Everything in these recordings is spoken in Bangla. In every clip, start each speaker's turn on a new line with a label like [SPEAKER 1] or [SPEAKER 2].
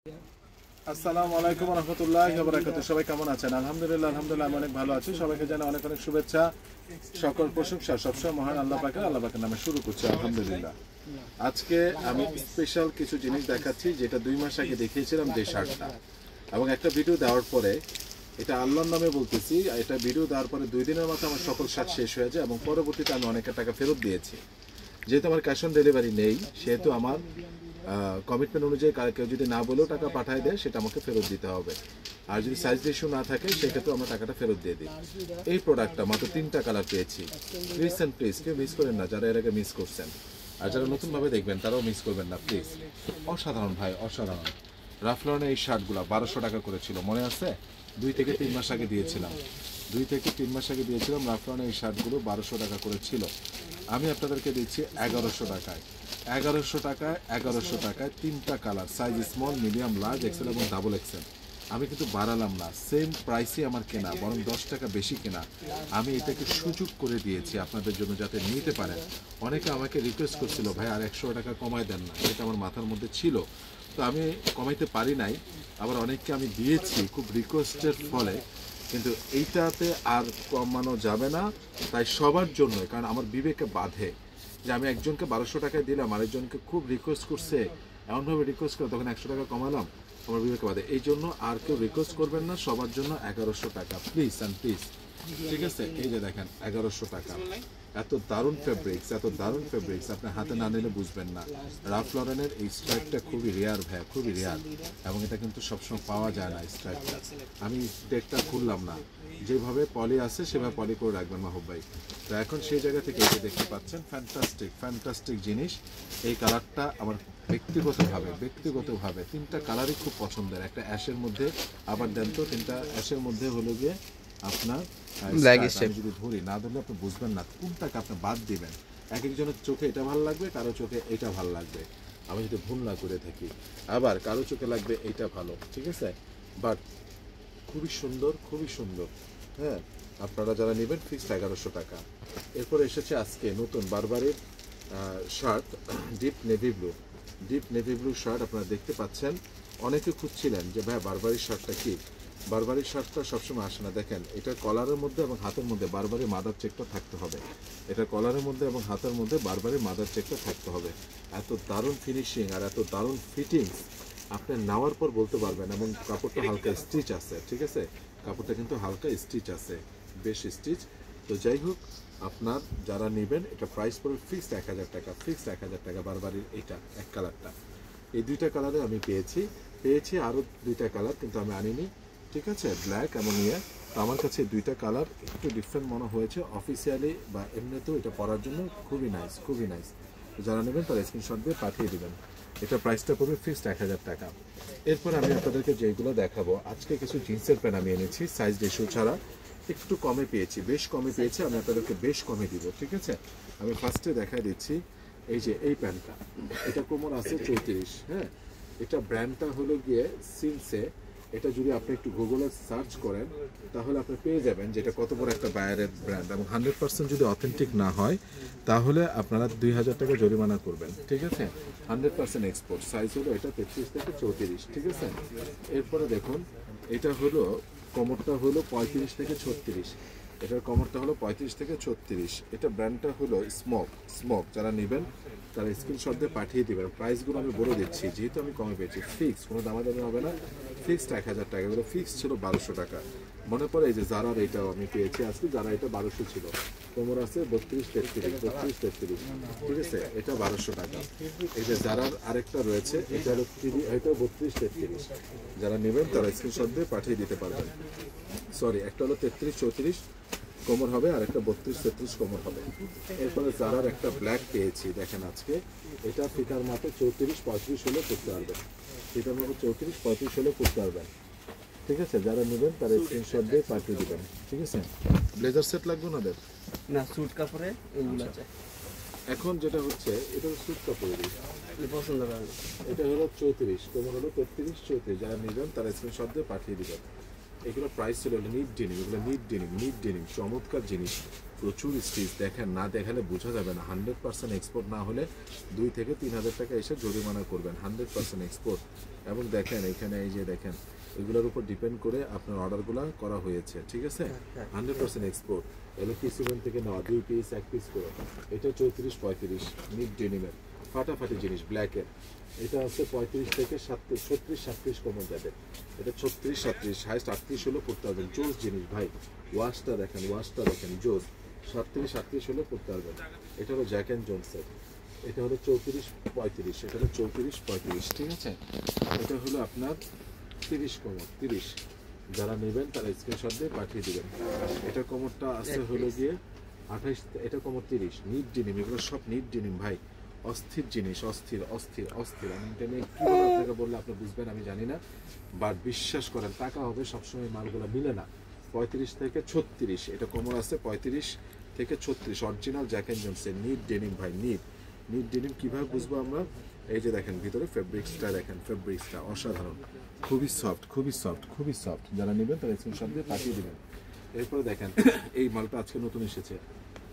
[SPEAKER 1] আসসালামু আলাইকুম ওয়া রাহমাতুল্লাহি ওয়া বারাকাতুহু। সবাই কেমন আছেন? আলহামদুলিল্লাহ আমি অনেক ভালো আছি। সবাইকে জানাই অনেক অনেক শুভেচ্ছা। সকল প্রশংসা সবসময় মহান আল্লাহ পাকের নামে শুরু করছি আলহামদুলিল্লাহ। আজকে আমি স্পেশাল কিছু জিনিস দেখাচ্ছি যেটা 2 মাস আগে দেখিয়েছিলাম যে শার্টটা, এবং একটা ভিডিও দেওয়ার পরে এটা আল্লাহর নামে বলতেছি, এটা ভিডিও দেওয়ার পরে 2 দিনের মাথায় আমার সকল শার্ট শেষ হয়ে যায় এবং পরবর্তীতে আমি অনেকের টাকা ফেরত দিয়েছি। যেহেতু আমার ক্যাশ অন ডেলিভারি নেই, সেহেতু আমার কমিটমেন্ট অনুযায়ী কেউ যদি না বলেও টাকা পাঠায় দেয় সেটা আমাকে ফেরত দিতে হবে। আর যদি সাইজ ইস্যু না থাকে সেক্ষেত্রে আমরা টাকাটা ফেরত দিয়ে দিই। এই প্রোডাক্টটা মাত্র 3টা কালার পেয়েছি। প্লিজ অ্যান্ড প্লিজ কেউ মিস করেন না, যারা এর আগে মিস করছেন, আর যারা নতুনভাবে দেখবেন তারাও মিস করবেন না প্লিজ। অসাধারণ ভাই, অসাধারণ। রাফ লরেনের এই শার্টগুলো 1200 টাকা করেছিল, মনে আছে? 2 থেকে 3 মাস আগে দিয়েছিলাম। 2 থেকে 3 মাস আগে দিয়েছিলাম রাফ লরেনের এই শার্টগুলো 1200 টাকা করেছিল। আমি আপনাদেরকে দিচ্ছি 1100 টাকায়। 1100 টাকায় 1100 টাকায় 3টা colour, size small, medium, large, XL এবং ডাবল এক্সেল। আমি কিন্তু বাড়ালাম না, সেম প্রাইসই আমার কেনা, বরং 10 টাকা বেশি কেনা। আমি এটাকে সুযোগ করে দিয়েছি আপনাদের জন্য যাতে নিতে পারেন। অনেকে আমাকে রিকোয়েস্ট করছিল, ভাই আর 100 টাকা কমায় দেন না, এটা আমার মাথার মধ্যে ছিল, তো আমি কমাইতে পারি নাই। আবার অনেককে আমি দিয়েছি খুব রিকোয়েস্টের ফলে, কিন্তু এইটাতে আর কমানো যাবে না। তাই সবার জন্য, কারণ আমার বিবেকে বাধে যে আমি একজনকে 1200 টাকায় দিলাম, আরেকজনকে খুব রিকোয়েস্ট করছে, এমনভাবে রিকোয়েস্ট করে তখন 100 টাকা কমালাম, আমার বিবেকে বাধে। এই জন্য আর কেউ রিকোয়েস্ট করবেন না, সবার জন্য 1100 টাকা প্লিজ অ্যান্ড প্লিজ। ঠিক আছে, এই যে দেখেন 1100 টাকা। এত দারুণ ফেব্রিক্স, এত দারুণ ফেব্রিক্স, আপনি হাতে না নিলে বুঝবেন না। রাফ লরেনের এই স্ট্রাইপটা খুবই রেয়ার ভাই, খুবই রেয়ার, এবং এটা কিন্তু সবসময় পাওয়া যায় না স্ট্রাইপটা। আমি ডেকটা খুললাম না, যেভাবে পলি আছে সেভাবে পলি করে রাখবেন মাহবুব ভাই। তো এখন সেই জায়গা থেকে এই যে দেখতে পাচ্ছেন, ফ্যান্টাস্টিক ফ্যান্টাস্টিক জিনিস। এই কালারটা আমার ব্যক্তিগতভাবে 3টা কালারই খুব পছন্দের। একটা অ্যাশের মধ্যে, আবার দেন তো 3টা অ্যাশের মধ্যে হলো গিয়ে আপনার যদি ধরি না ধরলে আপনি বুঝবেন না কোনটাকে আপনি বাদ দিবেন। এক একজনের চোখে এটা ভালো লাগবে, কারো চোখে এটা ভালো লাগবে, আমি যদি ভুল না করে থাকি। আবার কারো চোখে লাগবে এটা ভালো, ঠিক আছে? বাট খুবই সুন্দর, খুবই সুন্দর। হ্যাঁ, আপনারা যারা নেবেন ফিক্সড 1100 টাকা। এরপর এসেছে আজকে নতুন বারবারির shirt, deep navy blue shirt. আপনারা দেখতে পাচ্ছেন, অনেকে খুঁজছিলেন যে ভাই বারবারির শার্টটা কি। বারবারির শার্টটা সবসময় আসে না। দেখেন, এটার কলারের মধ্যে এবং হাতের মধ্যে বারবারি মাদার চেকটা থাকতে হবে। এটার কলারের মধ্যে এবং হাতের মধ্যে বারবারি মাদার চেকটা থাকতে হবে। এত দারুণ ফিনিশিং আর এত দারুণ ফিটিংস আপনি নেওয়ার পর বলতে পারবেন। এবং কাপড়টা হালকা স্টিচ আছে, ঠিক আছে? কাপড়টা কিন্তু হালকা স্টিচ আছে, বেশ স্টিচ। তো যাই হোক, আপনার যারা নেবেন এটা প্রাইস পড়বে ফিক্সড 1000 টাকা, ফিক্সড 1000 টাকা। বারবারির এইটা এক কালারটা, এই 2টা কালারে আমি পেয়েছি আরও 2টা কালার, কিন্তু আমি আনিনি, ঠিক আছে? ব্ল্যাক এবং ইয়ে। তো আমার কাছে 2টা কালার একটু ডিফারেন্ট মনে হয়েছে, অফিসিয়ালি বা এমনিতেও এটা পরার জন্য খুবই নাইস, খুবই নাইস। যারা নেবেন তারা স্ক্রিনশট দিয়ে পাঠিয়ে দেবেন। এটা প্রাইসটা পড়বে ফিক্সড 1000 টাকা। এরপর আমি আপনাদেরকে যেগুলো দেখাবো, আজকে কিছু জিন্সের প্যান্ট আমি এনেছি, সাইজ রেশিও ছাড়া, একটু কমে পেয়েছি, বেশ কমে পেয়েছি। আমি আপনাদেরকে বেশ কমে দিব, ঠিক আছে? আমি ফার্স্টে দেখাই দিচ্ছি, এই যে এই প্যান্টটা, এটা কোমর আছে 34। হ্যাঁ, এটা ব্র্যান্ডটা হলো গিয়ে সিনসে। এটা যদি আপনি একটু গুগলে সার্চ করেন তাহলে আপনি পেয়ে যাবেন যে এটা কত বড় একটা বায়ারের ব্র্যান্ড, এবং 100% যদি অথেন্টিক না হয় তাহলে আপনারা 2000 টাকা জরিমানা করবেন, ঠিক আছে? 100% এক্সপোর্ট। সাইজ হলো এটা 33 থেকে 34, ঠিক আছে? এরপরে দেখুন, এটা হলো কোমরটা হলো 35 থেকে 36। এটার কোমরটা হলো 35 থেকে 36। এটা ব্র্যান্ডটা হলো স্মোক। যারা নেবেন তারা স্ক্রিনশট দিয়ে পাঠিয়ে দেবেন। প্রাইসগুলো আমি বলে দিচ্ছি, যেহেতু আমি কমে পেয়েছি। ফিক্স, কোনো দামাদামি হবে না, ফিক্সড 1000 টাকা। এগুলো ফিক্স ছিল 1200 টাকা। মনে পড়ে এই যে যারার এইটাও আমি পেয়েছি আজকে, যারা এটা 1200 ছিল। কোমর আছে 32-33, ঠিক আছে? এটা 1200 টাকা। এই যে যারার আরেকটা রয়েছে, এটা হলো এটা 32-33। যারা নেবেন তারা স্ক্রিনশট দিয়ে পাঠিয়ে দিতে পারবেন। সরি, একটা হলো 33-34 কোমর হবে, আর একটা 32-33 কোমর হবে। এরপরে জারার একটা ব্ল্যাক পেয়েছি, দেখেন আজকে এটা ফিটার মাপে 34-35 হলে করতে পারবেন। ফিটার মাপে 34-35 হলে করতে পারবেন, ঠিক আছে? যারা নেবেন তারা স্ক্রিনশট দিয়ে পাঠিয়ে দেবেন, ঠিক আছে? ব্লেজার সেট লাগবে ওনাদের
[SPEAKER 2] না, স্যুট কাপড়ে এগুলো আছে।
[SPEAKER 1] এখন যেটা হচ্ছে, এটা স্যুট কাপড়েরই
[SPEAKER 2] পছন্দ করেন।
[SPEAKER 1] এটা হলো 34, কোমর হলো 33-34। যারা নেবেন তারা স্ক্রিনশট দিয়ে পাঠিয়ে দেবেন। এগুলো প্রাইস ছিল নিট ডেনিম, এগুলো নিট ডেনিম চমৎকার জিনিস, প্রচুর স্টিচ। দেখেন না দেখালে বোঝা যাবে না। 100% এক্সপোর্ট না হলে 2 থেকে 3,000 টাকা এসে জরিমানা করবেন। 100% এক্সপোর্ট। এবং দেখেন এখানে এই যে দেখেন এগুলোর উপর ডিপেন্ড করে আপনার অর্ডারগুলো করা হয়েছে, ঠিক আছে। 100% এক্সপোর্ট। এগুলো পিসিবেন থেকে নেওয়া 2 পিস 1 পিস করে। এটা 34-35 নিট ডেনিমের ফাটাফাটি জিনিস ব্ল্যাকের। এটা হচ্ছে 35 থেকে 36-37 কমন যাবে। এটা 36-37 হাইস্ট 38 হলে পড়তে পারবেন। জোস জিনিস ভাই, ওয়াশটা দেখেন জোস। 37-38 হলে পড়তে পারবেন। এটা হলো জ্যাক অ্যান্ড জোনসের। এটা হলো 34-35, এটা হলো 34-35, ঠিক আছে। এটা হলো আপনার 30 কমর 30। যারা নেবেন তারা স্ক্রিনশট দিয়ে পাঠিয়ে দেবেন। এটা কমরটা আছে হলো গিয়ে 28, এটা কমর 30। নিট ডেনিম, এগুলো সব নিট ডেনিম ভাই, অস্থির জিনিস, অস্থির অস্থির অস্থির। আমি এটা নিয়ে কী বলে আপনাকে বললে আপনি বুঝবেন আমি জানি না, বাট বিশ্বাস করেন টাকা হবে সবসময়, মালগুলো মিলে না। 35 থেকে 36 এটা কমর আছে, 35 থেকে 36 অরিজিনাল জ্যাক অ্যান্ড জোনসের নিট ডেনিম ভাই। নিট ডেনিম কীভাবে বুঝবো আমরা? এই যে দেখেন ভিতরে ফেব্রিক্সটা দেখেন, ফেব্রিক্সটা অসাধারণ, খুবই সফট। যারা নেবেন তারা স্ক্রিনশট দিয়ে পাঠিয়ে দেবেন। এরপরে দেখেন এই মালটা আজকে নতুন এসেছে।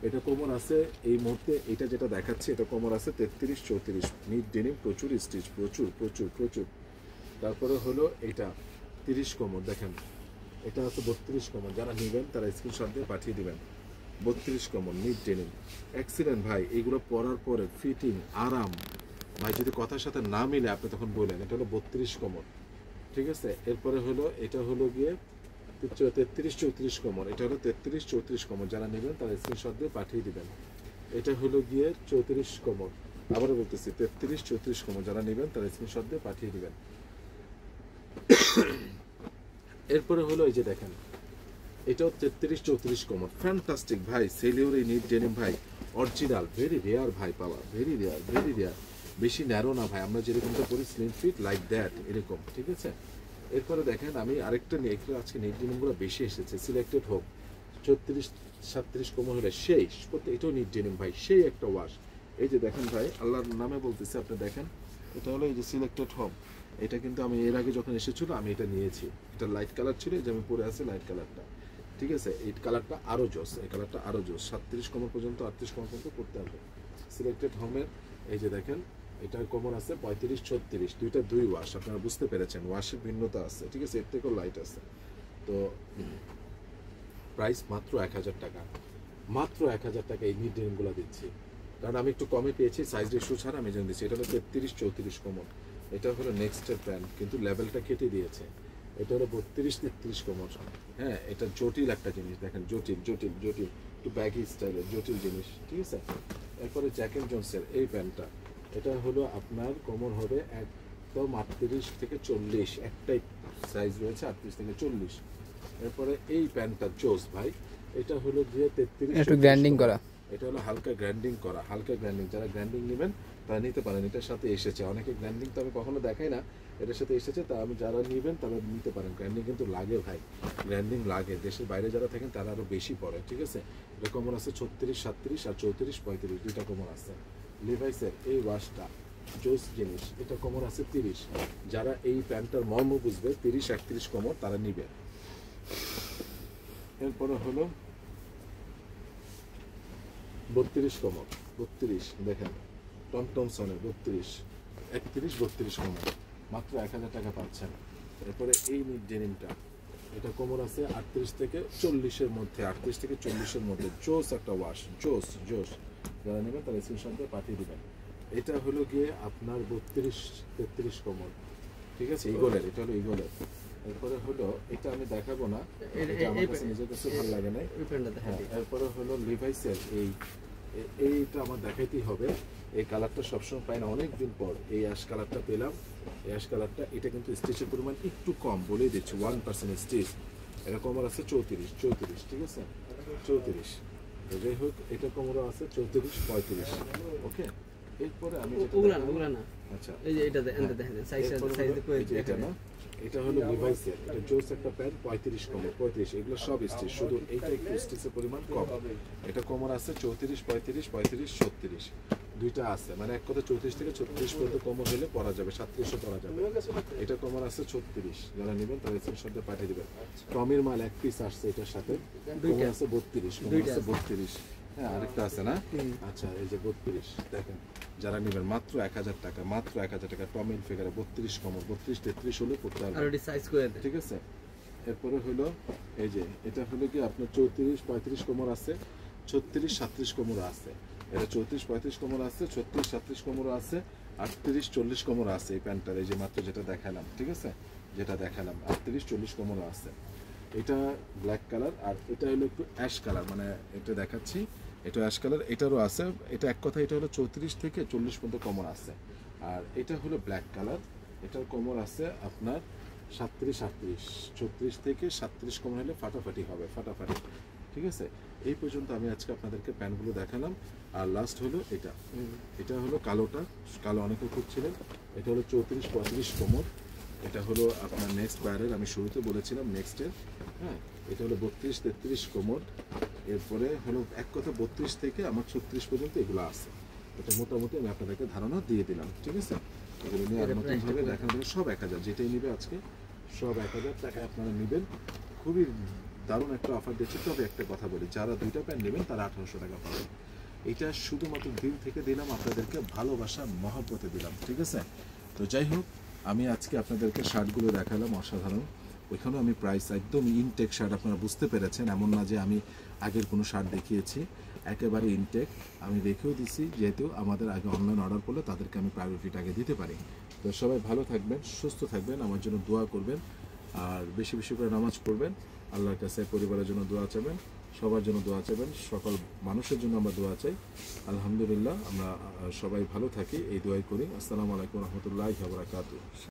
[SPEAKER 1] এটা কোমর আছে এই মুহূর্তে, এটা যেটা দেখাচ্ছে এটা কোমর আছে 33-34 নিট ডেনিম, প্রচুর স্টিচ, প্রচুর। তারপরে হলো এটা 30 কোমর দেখেন, এটা আছে 32 কোমর। যারা নেবেন তারা স্ক্রিনশট দিয়ে পাঠিয়ে দিবেন। 32 কোমর নিট ডেনিম, এক্সিলেন্ট ভাই। এইগুলো পরার পরে ফিটিং, আরাম ভাই, যদি কথার সাথে না মিলে আপনি তখন বলেন। এটা হলো 32 কোমর, ঠিক আছে। এরপরে হলো এটা হলো গিয়ে 33-34 কোমর, এটা হলো 33-34 কোমর। যারা নেবেন তারা স্ক্রিনশট দিয়ে পাঠিয়ে দিবেন। এটা হলো গিয়ে 34 কোমর, আবারও বলতেছি 33-34 কোমর। যারা নেবেন তারা স্ক্রিনশট দিয়ে পাঠিয়ে দিবেন। এরপরে হলো এই যে দেখেন এটাও 33-34 কোমর, ফ্যান্টাস্টিক ভাই। সেলিওর এই নিট ডেনিম ভাই অরিজিনাল, ভেরি রেয়ার ভাই পাওয়া, ভেরি রেয়ার। বেশি ন্যারো না ভাই, আমরা যেরকমটা করি স্লিম ফিট লাইক দ্যাট এরকম, ঠিক আছে। এরপরে দেখেন আমি আরেকটা নিয়ে, একটু আজকে নেট ডেনিমগুলো বেশি এসেছে, সিলেক্টেড হোক 36-37 কোমর হলে সেই করতে, এটাও নিট ডেনিম ভাই, সেই একটা ওয়াশ। এই যে দেখেন ভাই, আল্লাহর নামে বলতেছি আপনি দেখেন, এটা হলো এই যে সিলেক্টেড হোম। এটা কিন্তু আমি এর আগে যখন এসেছিল আমি এটা নিয়েছি, এটা লাইট কালার ছিল, যে আমি পরে আছে লাইট কালারটা, ঠিক আছে। এই কালারটা আরও জোস, এই কালারটা আরও জোস। 37 কোমর পর্যন্ত 38 কোমর পর্যন্ত করতে হবে। সিলেক্টেড হোমের এই যে দেখেন এটার কোমর আছে 35-36, দুইটা 2 ওয়াশ, আপনারা বুঝতে পেরেছেন ওয়াশের ভিন্নতা আছে, ঠিক আছে। এর থেকেও লাইট আছে। তো প্রাইস মাত্র 1000 টাকা, মাত্র 1000 টাকা এই নিট ডেনিমগুলো দিচ্ছি, কারণ আমি একটু কমে পেয়েছি, সাইজ রেশিও ছাড়া আমি জন্য দিচ্ছি। এটা হলো 33-34 কোমর, এটা হলো নেক্সটের প্যান্ট, কিন্তু লেভেলটা কেটে দিয়েছে। এটা হলো 32-33 কোমর। হ্যাঁ, এটা জটিল একটা জিনিস দেখেন, জটিল একটু ব্যাগি স্টাইলের জটিল জিনিস, ঠিক আছে। এরপরে জ্যাক অ্যান্ড জোনসের এই প্যান্টটা, এটা হলো আপনার কোমর হবে একদম 38 থেকে 40, একটাই সাইজ রয়েছে 38 থেকে 40। এরপরে এই প্যান্টটা জোস ভাই, এটা হলো গিয়ে 33,
[SPEAKER 3] একটু গ্র্যান্ডিং করা,
[SPEAKER 1] এটা হলো হালকা গ্র্যান্ডিং করা, যারা গ্র্যান্ডিং নেবেন তারা নিতে পারেন। এটার সাথে এসেছে অনেকে গ্র্যান্ডিং, তো আমি কখনো দেখাই না, এটার সাথে এসেছে, তা আমি যারা নেবেন তারা নিতে পারেন। গ্র্যান্ডিং কিন্তু লাগে ভাই, গ্র্যান্ডিং লাগে, দেশের বাইরে যারা থাকেন তারা আরও বেশি পড়ে, ঠিক আছে। এটা কোমর আছে 36-37 আর 34-35, দুইটা কোমর আছে। লিভাইসের এই ওয়াশটা জোস জিনিস, এটা কোমর আছে 30। যারা এই প্যান্টটার মর্ম বুঝবে 30-31 কোমর তারা নিবে। এরপরে হলো 32 কোমর, 32 দেখেন টমটমসনের 31-32 কোমর, মাত্র 1000 টাকা পাচ্ছেন। এরপরে এই নিট ডেনিমটা, এটা কোমর আছে 38 থেকে 40-এর মধ্যে, 38 থেকে 40-এর মধ্যে, জোস একটা ওয়াশ, জোস। যারা নেবেন তারা স্ক্রিনশট দিয়ে পাঠিয়ে দেবেন। এটা হলো গিয়ে আপনার 32-33 কোমর, ঠিক আছে, ইগলের, এটা হলো ইগলের। এরপরে হলো এটা আমি দেখাবো না, এটা আমার কাছে নিজের কাছে ভালো লাগে না। হ্যাঁ, এরপরে হলো লিভাইসের এইটা আমার দেখাইতেই হবে। এই কালারটা সবসময় পাই না, অনেকদিন পর এই অ্যাশ কালারটা পেলাম। এই অ্যাশ কালারটা, এটা কিন্তু স্টিচের পরিমাণ একটু কম, বলেই দিচ্ছি 1% স্টিচ। এটা কোমর আছে 34, ঠিক আছে, 34। যাই হোক, এটা কোমরও আছে 34-35, ওকে। এরপরে আমি
[SPEAKER 2] ওগুলা না,
[SPEAKER 1] আচ্ছা
[SPEAKER 2] এই যে এটা দেখেন সাইজ
[SPEAKER 1] এটা না এটা হলো লিভাইসের, এটা জোস একটা প্যান্ট 35 কোমর 35, এগুলো সব স্টিচ, শুধু এইটা একটু স্টিচের পরিমাণ কম। এটা কোমর আছে 34 35 35 36, দুইটা আছে, মানে এক কথা 34 থেকে 36 পর্যন্ত কোমর হলে পরা যাবে, 37ও পরা যাবে। এটা কোমর আছে 36, যারা নেবেন তারা স্ক্রিনশটে পাঠিয়ে দিবেন। টমির মাল এক পিস আসছে এটার সাথে, কোমর আছে 32, কোমর আছে 32। হ্যাঁ আরেকটা আছে না? আচ্ছা এই যে 32 দেখেন, যারা নেবেন মাত্র 1000 টাকা, মাত্র 1000 টাকা টমিল ফিগারে 32 কোমর, 32 33 হলে পড়তে
[SPEAKER 2] আর
[SPEAKER 1] পারবেন,
[SPEAKER 2] ওটি সাইজ করে দেন।
[SPEAKER 1] ঠিক আছে। এরপরে হলো এই যে এটা হলো কি আপনার 34 35 কোমর আছে, 36 37 কোমর আছে, এটা 34 35 কোমর আছে, 36 37 কোমর আছে, 38 40 কোমর আছে এই প্যান্টটার, এই যে মাত্র যেটা দেখালাম, ঠিক আছে, যেটা দেখালাম 38 40 কোমর আছে। এটা ব্ল্যাক কালার, আর এটা হলো একটু অ্যাশ কালার, মানে এটা দেখাচ্ছি, এটা অ্যাশ কালার, এটারও আছে। এটা এক কথা এটা হলো 34 থেকে 40 পর্যন্ত কোমর আছে। আর এটা হলো ব্ল্যাক কালার, এটার কোমর আছে আপনার 37 38, 36 থেকে 37 কোমর হলে ফাটাফাটি হবে, ফাটাফাটি, ঠিক আছে। এই পর্যন্ত আমি আজকে আপনাদেরকে প্যান্টগুলো দেখালাম। আর লাস্ট হলো এটা, এটা হলো কালোটা, কালো অনেকে খুঁজছিলেন, এটা হলো 34 35 কোমর, এটা হলো আপনার নেক্সট বাইরের, আমি শুরুতে বলেছিলাম নেক্সটের, হ্যাঁ এটা হলো 32 33 কোমর। এরপরে হলো এক কথা 32 থেকে আমার 36 পর্যন্ত এগুলো আছে। এটা মোটামুটি আমি আপনাদেরকে ধারণা দিয়ে দিলাম, ঠিক আছে। এগুলো নিয়ে আর নতুনভাবে দেখানো যাবে, সব 1000, যেটাই নেবে আজকে সব 1000 টাকায় আপনারা নেবেন। খুবই দারুণ একটা অফার দিচ্ছি। তবে একটা কথা বলি, যারা দুইটা প্যান্ট নেবেন তারা 1800 টাকা পাবেন। এটা শুধুমাত্র দিল থেকে দিলাম আপনাদেরকে, ভালোবাসা মহব্বতে দিলাম, ঠিক আছে। তো যাই হোক, আমি আজকে আপনাদেরকে শার্টগুলো দেখালাম অসাধারণ। ওইখানেও আমি প্রাইস একদম ইনটেক শার্ট, আপনারা বুঝতে পেরেছেন, এমন না যে আমি আগের কোনো শার্ট দেখিয়েছি, একেবারে ইনটেক আমি রেখেও দিছি, যেহেতু আমাদের আগে অনলাইন অর্ডার করলে তাদেরকে আমি প্রায়োরিটিটা আগে দিতে পারি। তো সবাই ভালো থাকবেন, সুস্থ থাকবেন, আমার জন্য দোয়া করবেন, আর বেশি বেশি করে নামাজ পড়বেন, আল্লাহর কাছে পরিবারের জন্য দোয়া চাবেন, সবার জন্য দোয়া চাবেন, সকল মানুষের জন্য আমরা দোয়া চাই। আলহামদুলিল্লাহ আমরা সবাই ভালো থাকি, এই দোয়াই করি। আসসালামু আলাইকুম রহমতুল্লাহি ওয়া বারাকাতুহু।